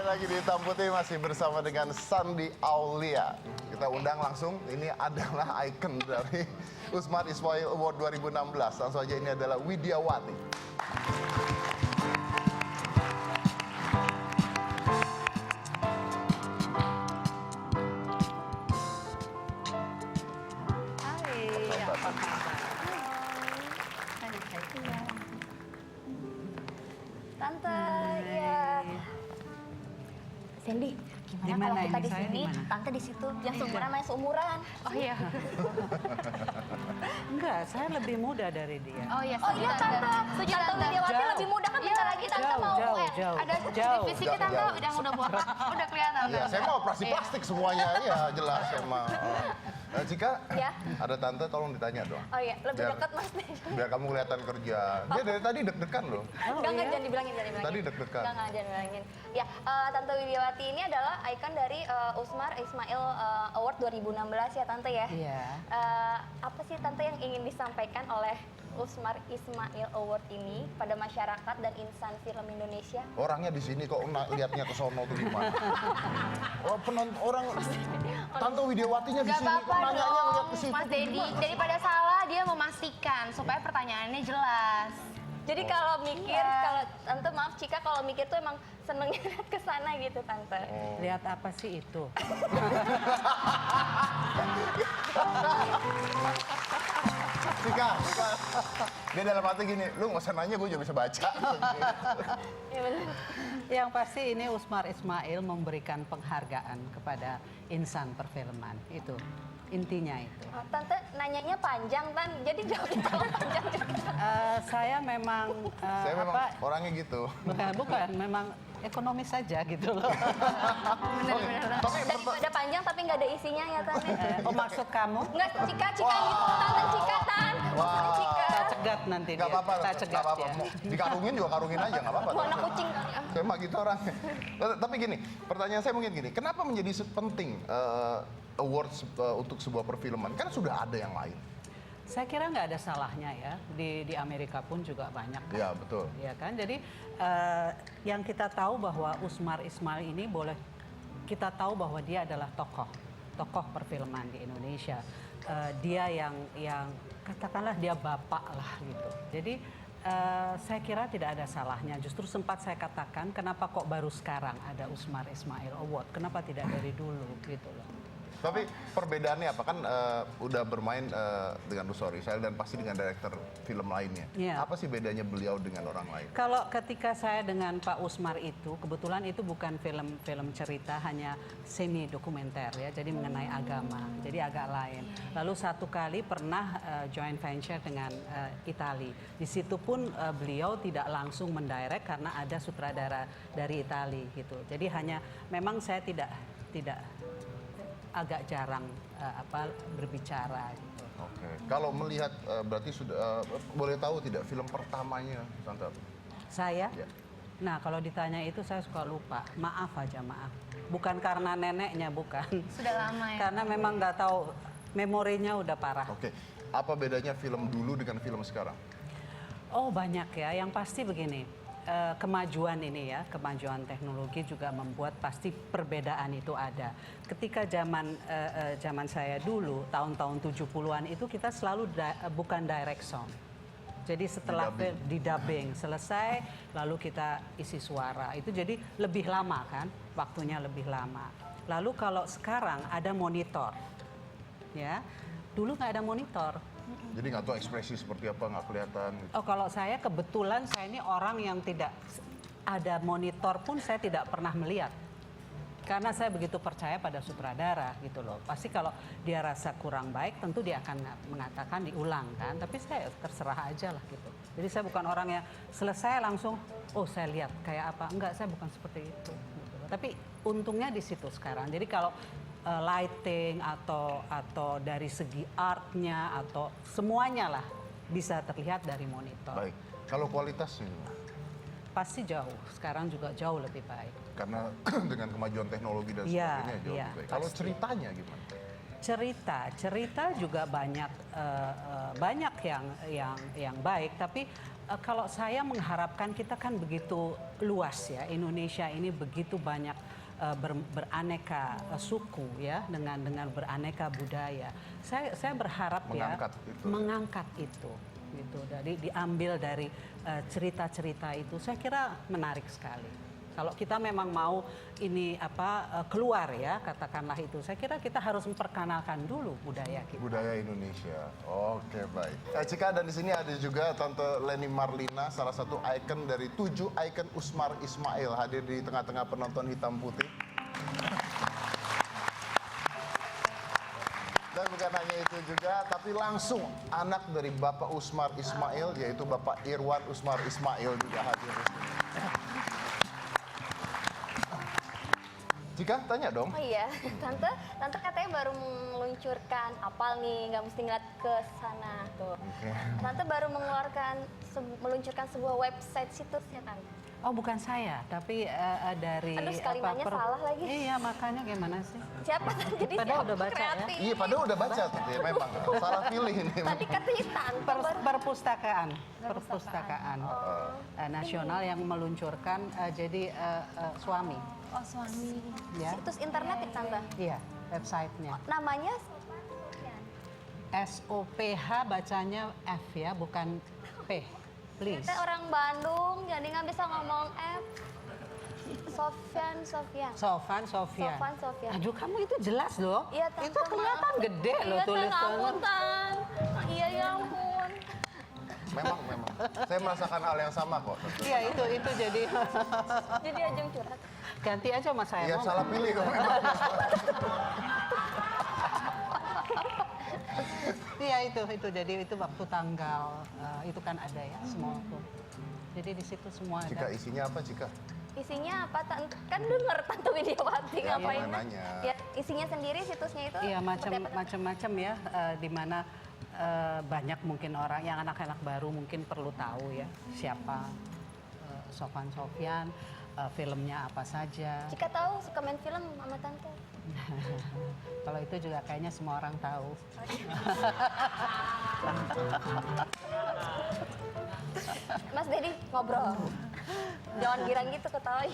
lagi di Hitam Putih masih bersama dengan Sandi Aulia. Kita undang langsung, ini adalah ikon dari Usmar Ismail Award 2016. Langsung aja, ini adalah Widiawati. Tante, ya. Sandy, gimana Dimana kalau kita ini? di Saya sini, dimana? tante di situ, yang seumuran main seumuran. Oh iya. Enggak, saya lebih muda dari dia. Oh iya. Oh iya tante, Setuju tante tante. Widiawati Jauh. lebih muda kan, bentar lagi tante Jauh, mau jauh, UN. jauh. Ada Jauh. fisik kita Jauh. udah botak, udah kelihatan. Ya, saya mau operasi plastik semuanya, ya jelas emang. Cika, Ya. ada tante tolong ditanya dong. Oh iya, lebih Biar- dekat mas. Biar kamu kelihatan kerja. Dia dari tadi deg-degan loh. Enggak, iya? jangan dibilangin, jangan dibilangin. Tadi deg-degan. Enggak, jangan dibilangin. Ya, Tante Widiawati ini adalah ikon dari Usmar Ismail Award 2016 ya Tante ya. Iya. Apa sih Tante yang ingin disampaikan oleh Usmar Ismail Award ini pada masyarakat dan insan film Indonesia? Orangnya di sini kok lihatnya ke sono tuh gimana? Oh, penonton orang Tante Widiawatinya di Gak sini kok apa-apa nanyanya ngeliat dong, ke situ. Mas Dedi. Daripada salah, dia memastikan supaya pertanyaannya jelas. Jadi Oh. kalau mikir, Iya. kalau Tante maaf Cika, kalau mikir tuh emang senengnya lihat ke sana gitu Tante. Oh. Lihat apa sih itu? Cika, dia dalam hati gini, lu nggak usah nanya, gue juga bisa baca. Iya benar. Yang pasti ini Usmar Ismail memberikan penghargaan kepada insan perfilman. Itu intinya itu. Oh, Tante nanyanya panjang Tan, jadi jawabnya kalau panjang juga. Saya memang Saya memang apa? orangnya gitu. Bukan, memang ekonomis saja gitu loh. Benar-benar. Tapi Daripada panjang tapi nggak ada isinya ya Tante. Oh, maksud kamu? Enggak, Cika gitu, Tante Cika Tan. Maksudnya Cika. Saya cegat nanti nggak dia. apa-apa, Saya nggak cegat apa-apa. ya. Mau dikarungin juga karungin aja, nggak apa-apa. Mau anak kucing kali ya. Saya mah gitu orangnya. Tapi gini, pertanyaan saya mungkin gini, kenapa menjadi penting awards untuk sebuah perfilman? Kan sudah ada yang lain. Saya kira nggak ada salahnya ya. Di Amerika pun juga banyak kan. Iya, betul. Ya kan, jadi yang kita tahu bahwa Usmar Ismail ini kita tahu bahwa dia adalah tokoh perfilman di Indonesia. Dia yang katakanlah dia bapak lah gitu. Jadi saya kira tidak ada salahnya. Justru sempat saya katakan kenapa kok baru sekarang ada Usmar Ismail Award, kenapa tidak dari dulu gitu loh. Tapi perbedaannya apa? Kan udah bermain dengan Rusor Rizal dan pasti dengan director film lainnya. Iya. Apa sih bedanya beliau dengan orang lain? Kalau ketika saya dengan Pak Usmar itu, kebetulan itu bukan film cerita, hanya semi dokumenter ya, jadi mengenai agama, jadi agak lain. Lalu satu kali pernah joint venture dengan Itali. Di situ pun beliau tidak langsung mendirect karena ada sutradara dari Itali gitu. Jadi hanya memang saya tidak agak jarang berbicara gitu. Oke. Kalau melihat berarti sudah boleh tahu tidak film pertamanya, Tante? Saya? Ya. Nah, kalau ditanya itu saya suka lupa. Maaf aja, maaf. Bukan karena neneknya, bukan. Sudah lama ya. Karena memang nggak tahu, memorinya udah parah. Oke. Apa bedanya film dulu dengan film sekarang? Oh, banyak ya. Yang pasti begini. Kemajuan ini ya, kemajuan teknologi juga membuat pasti perbedaan itu ada. Ketika zaman saya dulu, tahun-tahun 70-an itu kita selalu bukan direct sound. Jadi setelah di dubbing selesai, lalu kita isi suara. Itu jadi lebih lama kan, waktunya lebih lama. Lalu kalau sekarang ada monitor, ya, dulu nggak ada monitor. Jadi nggak tahu ekspresi seperti apa, nggak kelihatan. Oh, kalau saya kebetulan saya ini orang yang tidak ada monitor pun saya tidak pernah melihat. Karena saya begitu percaya pada sutradara gitu loh. Pasti kalau dia rasa kurang baik tentu dia akan mengatakan diulang kan. Tapi saya terserah aja lah gitu. Jadi saya bukan orang yang selesai langsung, oh saya lihat kayak apa. Enggak, saya bukan seperti itu. Gitu. Tapi untungnya di situ sekarang. Jadi kalau lighting atau dari segi artnya atau semuanya lah bisa terlihat dari monitor. Baik. Kalau kualitasnya, Pasti jauh. Sekarang juga jauh lebih baik. karena dengan kemajuan teknologi dan Iya, sebagainya jauh iya, lebih baik. Kalau pasti. ceritanya gimana? Cerita juga banyak yang baik. Tapi kalau saya mengharapkan, kita kan begitu luas ya, Indonesia ini begitu banyak beraneka suku ya, dengan beraneka budaya. Saya berharap mengangkat itu gitu, dari diambil dari cerita-cerita itu. Saya kira menarik sekali. Kalau kita memang mau ini keluar ya, katakanlah itu, saya kira kita harus memperkenalkan dulu budaya kita. Budaya Indonesia. Oke, baik. Cika, dan di sini ada juga Tante Leni Marlina, salah satu ikon dari 7 ikon Usmar Ismail, hadir di tengah-tengah penonton hitam putih. Dan bukan hanya itu juga, tapi langsung anak dari Bapak Usmar Ismail, yaitu Bapak Irwan Usmar Ismail juga hadir di sini. Cika, tanya dong. Oh iya, tante katanya baru meluncurkan apal nih, nggak mesti ngeliat ke sana tuh. Tante baru meluncurkan sebuah website situs ya tante. Oh, bukan saya, tapi dari Aduh, kalimatnya salah lagi. Iya, makanya gimana sih? Siapa tadi? Jadi Padahal siapa udah baca ya? kreatif? Iya, padahal udah baca tadi, memang salah pilih ini. Tadi katanya tante baru. Perpustakaan nasional yang meluncurkan jadi suami. Oh, suami. Ya, Situs internet ya tante. iya, websitenya. Namanya SOPH bacanya F ya, bukan P. Please. kita orang Bandung, jadi nggak bisa ngomong F. Sofyan. Sofan Sofian. Aduh, kamu itu jelas loh. Iya, Tante, itu kelihatan maaf. gede loh Iya, Tante, tulisannya. ampun, Tan. Iya, ya ampun. Memang. Saya merasakan hal yang sama kok. Iya, itu jadi Jadi ajang curhat. ganti aja mas saya. Iya, mau salah pilih kok memang. Iya itu jadi itu waktu tanggal itu kan ada ya semua tuh. Jadi di situ semua ada. Cika, isinya apa, Cika? Isinya apa? Tante kan denger Tante Widiawati Ya, ngapain? mau nanya. Ya, isinya sendiri situsnya itu. Iya seperti apa, Tante? macam-macam ya, di mana banyak mungkin orang yang anak-anak baru mungkin perlu tahu ya siapa Sofan Sofian, filmnya apa saja. Jika tahu suka main film sama Tante. Kalau itu juga kayaknya semua orang tahu. Mas Dedi ngobrol. Jangan girang gitu ketawa.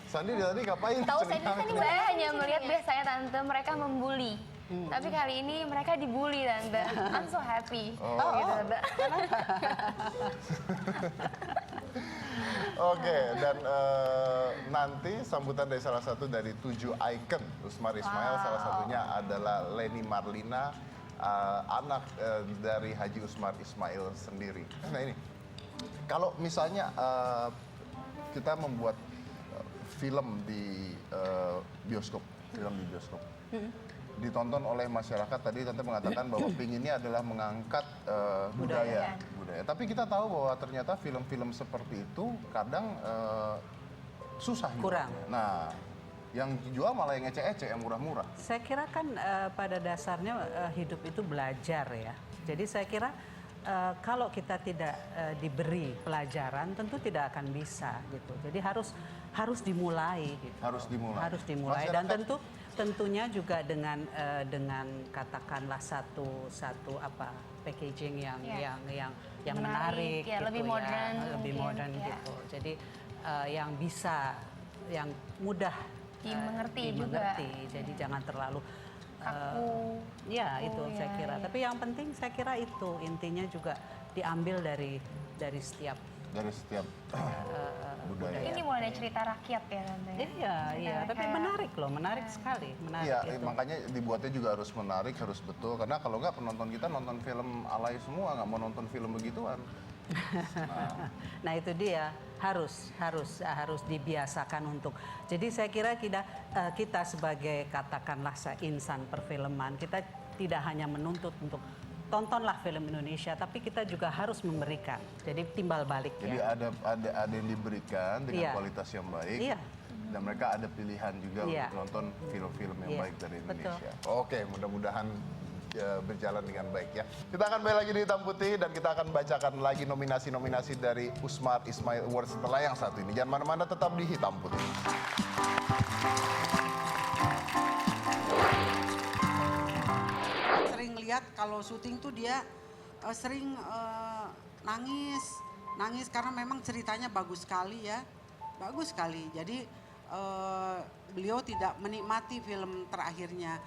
Sandi dari tadi ngapain? Tahu saya di sini Saya hanya melihat biasanya tante mereka membuli. Tapi kali ini mereka dibully tante. I'm so happy. Gitu, tante. Oke, dan nanti sambutan dari salah satu dari 7 ikon Usmar Ismail, salah satunya adalah Leni Marlina, anak dari Haji Usmar Ismail sendiri. Nah ini, kalau misalnya kita membuat film di bioskop, ditonton oleh masyarakat, tadi Tante mengatakan bahwa pinginnya adalah mengangkat budaya. Tapi kita tahu bahwa ternyata film-film seperti itu kadang susah Kurang. jualnya. Nah, yang dijual malah yang ecek-ecek, yang murah-murah. Saya kira kan pada dasarnya hidup itu belajar ya. Jadi saya kira kalau kita tidak diberi pelajaran tentu tidak akan bisa gitu. Jadi harus dimulai gitu. Harus dimulai. Dan Masyarakat- tentunya juga dengan katakanlah satu packaging yang menarik ya, gitu lebih modern lebih mungkin, modern ya. gitu. Jadi yang bisa, yang mudah Dimengerti Jadi jangan terlalu Kaku. ya itu ya, saya kira. ya. Tapi yang penting saya kira itu intinya juga diambil dari setiap budaya. Ini mulai dari cerita rakyat ya tante. Iya, tapi menarik loh, menarik sekali, menarik Iya, itu. makanya dibuatnya juga harus menarik, harus betul. Karena kalau nggak penonton kita nonton film alay semua, nggak mau nonton film begituan. Nah itu dia harus dibiasakan untuk. Jadi saya kira kita sebagai katakanlah insan perfilman, kita tidak hanya menuntut untuk tontonlah film Indonesia, tapi kita juga harus memberikan. Jadi timbal balik Jadi ya. ada yang diberikan dengan Iya. kualitas yang baik. Iya. Dan mereka ada pilihan juga Iya. untuk nonton film-film yang Iya, baik dari betul. Indonesia. Oke, mudah-mudahan berjalan dengan baik ya. Kita akan balik lagi di Hitam Putih dan kita akan bacakan lagi nominasi-nominasi dari Usmar Ismail Award setelah yang satu ini. Jangan mana-mana, tetap di Hitam Putih. Sering lihat kalau syuting tuh dia sering nangis karena memang ceritanya bagus sekali ya, bagus sekali. Jadi beliau tidak menikmati film terakhirnya.